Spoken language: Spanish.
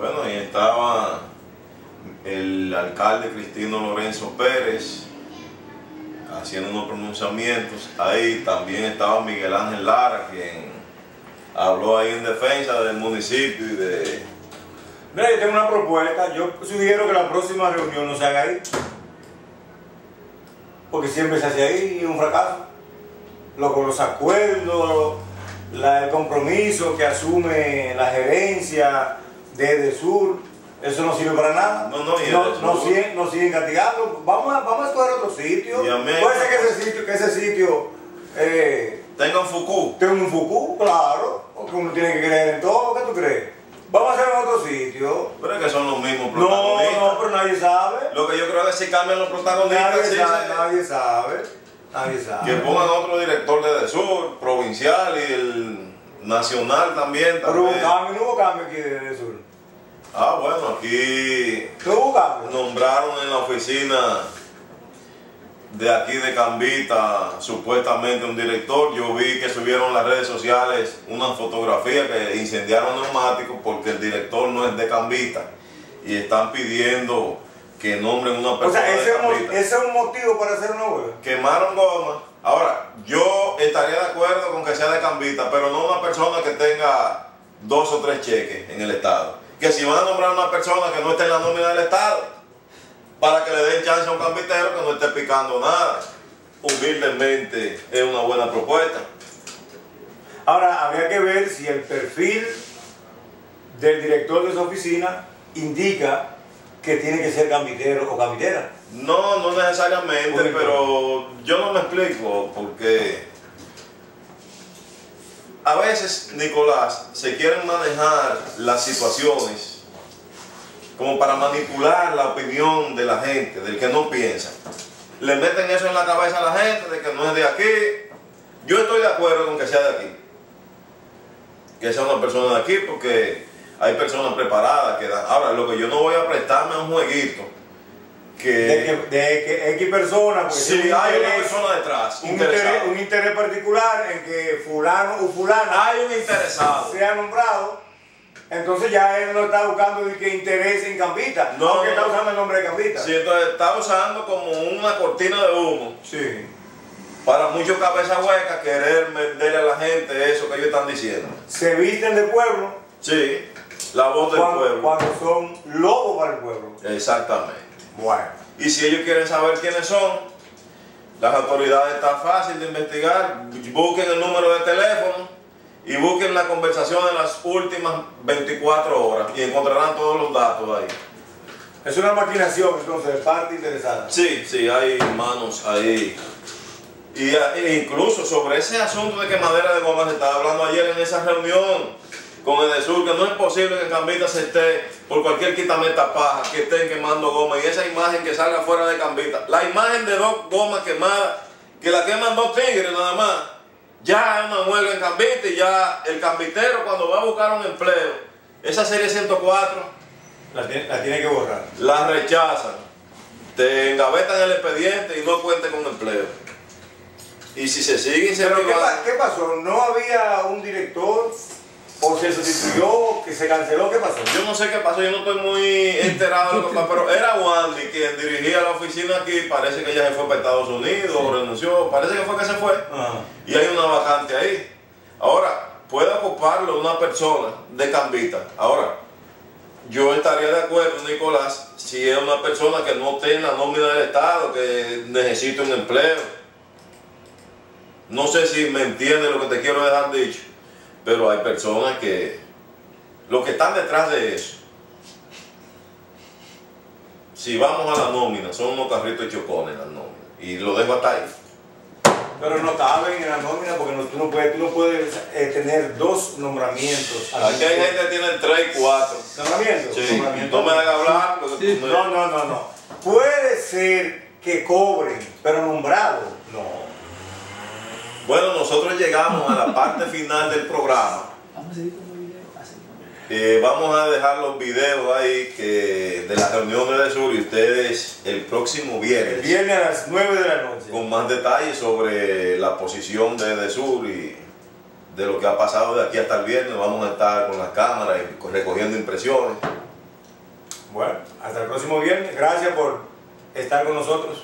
Bueno, y estaba el alcalde Cristino Lorenzo Pérez haciendo unos pronunciamientos. Ahí también estaba Miguel Ángel Lara, quien habló ahí en defensa del municipio y de... Mira, yo tengo una propuesta. Yo sugiero que la próxima reunión no se haga ahí, porque siempre se hace ahí y es un fracaso. Con los acuerdos, el compromiso que asume la gerencia de EDESUR, eso no sirve para nada. No siguen castigando. Vamos a escoger otro sitio. Puede ser que ese sitio tenga un Fuku. Tenga un Fuku, claro. Porque uno tiene que creer en todo. ¿Qué tú crees? Vamos a hacer en otro sitio. Pero es que son los mismos protagonistas. No, pero nadie sabe. Lo que yo creo es que si cambian los protagonistas, nadie sabe. Que pongan otro director de EDESUR, provincial y el nacional también. Pero no hubo cambio aquí de EDESUR. Ah, bueno, aquí ¿No hubo cambio? nombraron en la oficina de aquí de Cambita supuestamente un director. Yo vi que subieron en las redes sociales una fotografía que incendiaron neumáticos porque el director no es de Cambita y están pidiendo que nombren una persona. O sea, ese es un motivo para hacer una huelga. Quemaron goma. Ahora, yo estaría de acuerdo con que sea de Cambita, pero no una persona que tenga 2 o 3 cheques en el Estado. Que si van a nombrar a una persona que no esté en la nómina del Estado, para que le den chance a un cambitero que no esté picando nada. Humildemente es una buena propuesta. Ahora, habría que ver si el perfil del director de esa oficina indica que tiene que ser cambitero o cambitera. No necesariamente, pero yo no me explico porque a veces, Nicolás, se quieren manejar las situaciones como para manipular la opinión de la gente, del que no piensa. Le meten eso en la cabeza a la gente de que no es de aquí. Yo estoy de acuerdo con que sea de aquí, que sea una persona de aquí, porque hay personas preparadas que dan. Ahora, lo que yo no voy a prestarme a un jueguito de que X persona, pues sí, hay una persona detrás, un interés particular en que fulano o fulana hay un interesado, sea nombrado. Entonces ya él no está buscando el que interese en Cambita, aunque está usando el nombre de Cambita. Sí, entonces está usando como una cortina de humo. Sí. Para muchos cabezas huecas querer venderle a la gente eso que ellos están diciendo. Se visten de pueblo. Sí, la voz del pueblo. Cuando son lobos para el pueblo. Exactamente. Bueno. Y si ellos quieren saber quiénes son, las autoridades están fácil de investigar. Busquen el número de teléfono y busquen la conversación de las últimas 24 horas y encontrarán todos los datos ahí. Es una maquinación, entonces, de parte interesada. Sí, hay manos ahí. Y incluso sobre ese asunto de quemadera de goma se estaba hablando ayer en esa reunión con EDESUR, que no es posible que en Cambita se esté, por cualquier quitameta paja, que estén quemando goma, y esa imagen que salga fuera de Cambita, la imagen de 2 gomas quemadas, que la queman 2 tigres nada más, ya hay una huelga en Cambita y ya el cambitero cuando va a buscar un empleo, esa serie 104, la tiene que borrar. La rechazan, te engavetan el expediente y no cuenten con empleo. Y si se sigue incentivando... ¿Pero qué pasó? ¿No había un director? ¿O se sustituyó? ¿Que se canceló? ¿Qué pasó? Yo no sé qué pasó, yo no estoy muy enterado de lo que pasó, pero era Wandy quien dirigía la oficina aquí. Parece que ella se fue para Estados Unidos, o renunció, parece que fue que se fue. Y hay una vacante ahí. Ahora, puede ocuparlo una persona de Cambita. Ahora, yo estaría de acuerdo, Nicolás, si es una persona que no tiene la nómina del Estado, que necesita un empleo. No sé si me entiende lo que te quiero dejar dicho, pero hay personas que lo que están detrás de eso, si vamos a la nómina, son unos carritos de chocones las nóminas, y lo dejo hasta ahí. Pero no caben en la nómina porque tú no puedes tener 2 nombramientos. Aquí hay gente que tiene 3 y 4. ¿Nombramientos? Sí, no me hagas hablar. Sí. No. Puede ser que cobren, pero nombrado, no. Bueno, nosotros llegamos a la parte final del programa. Vamos a dejar los videos ahí de la reunión de EDESUR y ustedes el próximo viernes. El viernes a las 9 de la noche. Con más detalles sobre la posición de EDESUR y de lo que ha pasado de aquí hasta el viernes. Vamos a estar con las cámaras y recogiendo impresiones. Bueno, hasta el próximo viernes. Gracias por estar con nosotros.